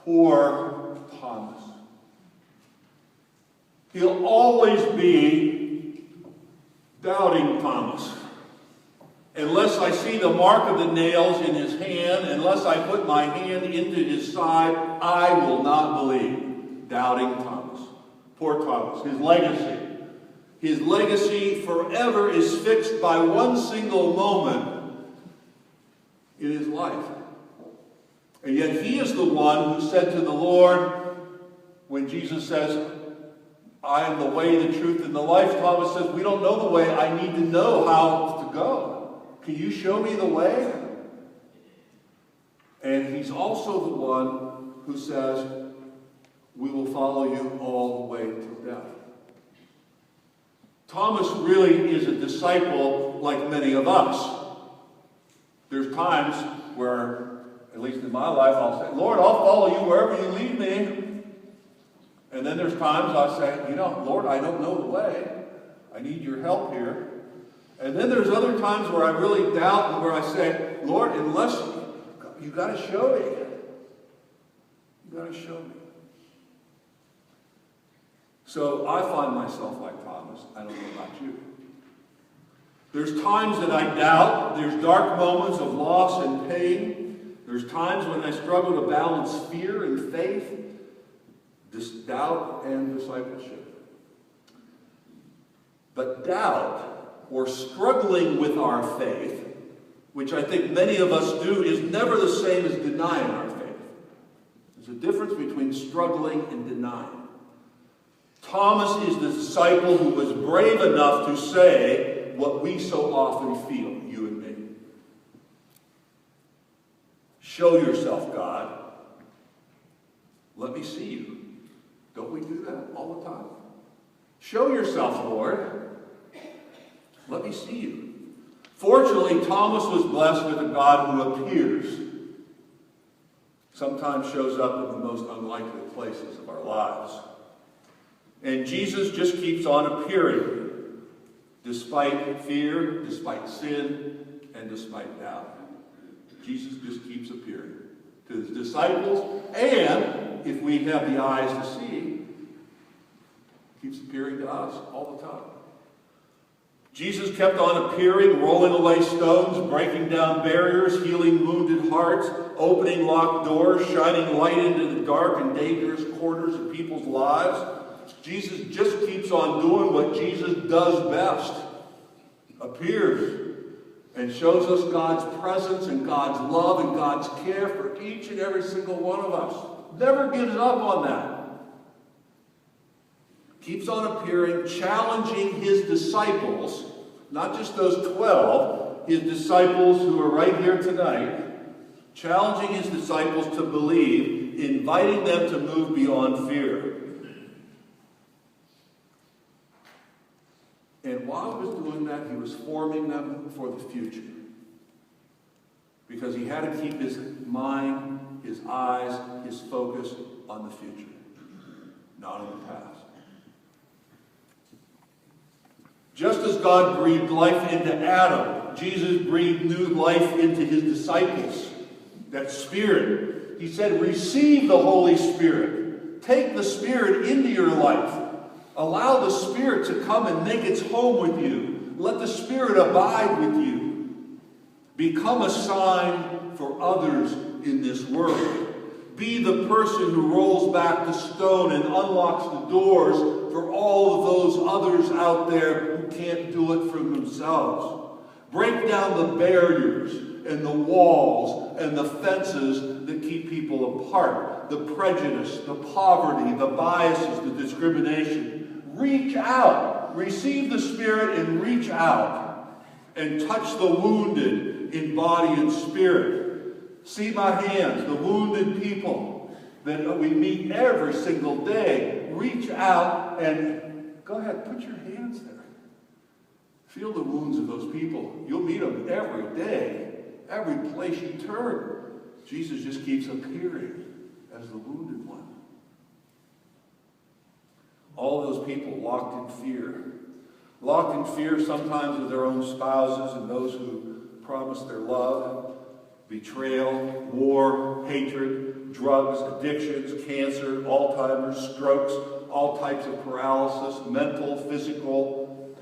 Poor Thomas. He'll always be doubting Thomas. Unless I see the mark of the nails in his hand, unless I put my hand into his side, I will not believe. Doubting Thomas. Poor Thomas. His legacy. His legacy forever is fixed by one single moment in his life. And yet he is the one who said to the Lord, when Jesus says, I am the way, the truth, and the life, Thomas says, we don't know the way. I need to know how to go. Can you show me the way? And he's also the one who says, we will follow you all the way to death. Thomas really is a disciple like many of us. There's times where, at least in my life, I'll say, Lord, I'll follow you wherever you lead me. And then there's times I say, Lord, I don't know the way. I need your help here. And then there's other times where I really doubt and where I say, Lord, unless you got to show me. You got to show me. So I find myself like Thomas. I don't know about you. There's times that I doubt. There's dark moments of loss and pain. There's times when I struggle to balance fear and faith, doubt and discipleship. But doubt, or struggling with our faith, which I think many of us do, is never the same as denying our faith. There's a difference between struggling and denying. Thomas is the disciple who was brave enough to say what we so often feel, you and me. Show yourself, God. Let me see you. Don't we do that all the time? Show yourself, Lord. Let me see you. Fortunately, Thomas was blessed with a God who appears. Sometimes shows up in the most unlikely places of our lives. And Jesus just keeps on appearing, despite fear, despite sin, and despite doubt. Jesus just keeps appearing to his disciples, and if we have the eyes to see, keeps appearing to us all the time. Jesus kept on appearing, rolling away stones, breaking down barriers, healing wounded hearts, opening locked doors, shining light into the dark and dangerous corners of people's lives. Jesus just keeps on doing what Jesus does best. Appears and shows us God's presence and God's love and God's care for each and every single one of us. Never gives up on that. Keeps on appearing, challenging his disciples, not just those 12, his disciples who are right here tonight, challenging his disciples to believe, inviting them to move beyond fear. And while he was doing that, he was forming them for the future. Because he had to keep his mind, his eyes, his focus on the future, not on the past. Just as God breathed life into Adam, Jesus breathed new life into his disciples. That Spirit. He said, receive the Holy Spirit. Take the Spirit into your life. Allow the Spirit to come and make its home with you. Let the Spirit abide with you. Become a sign for others in this world. Be the person who rolls back the stone and unlocks the doors for all of those others out there who can't do it for themselves. Break down the barriers and the walls and the fences that keep people apart. The prejudice, the poverty, the biases, the discrimination. Reach out. Receive the Spirit and reach out. And touch the wounded in body and spirit. See my hands, the wounded people that we meet every single day. Reach out and go ahead, put your hands there. Feel the wounds of those people. You'll meet them every day, every place you turn. Jesus just keeps appearing as the wounded one. All those people locked in fear. Locked in fear sometimes of their own spouses and those who promise their love. betrayal, war, hatred, drugs, addictions, cancer, Alzheimer's, strokes, all types of paralysis, mental, physical,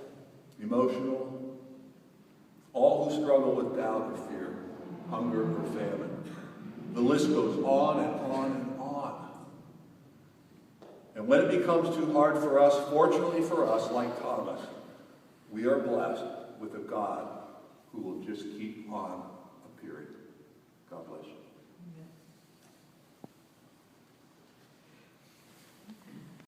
emotional. All who struggle with doubt or fear, hunger or famine. The list goes on and on and on. And when it becomes too hard for us, fortunately for us, like Thomas, we are blessed with a God who will just keep on appearing. God bless you.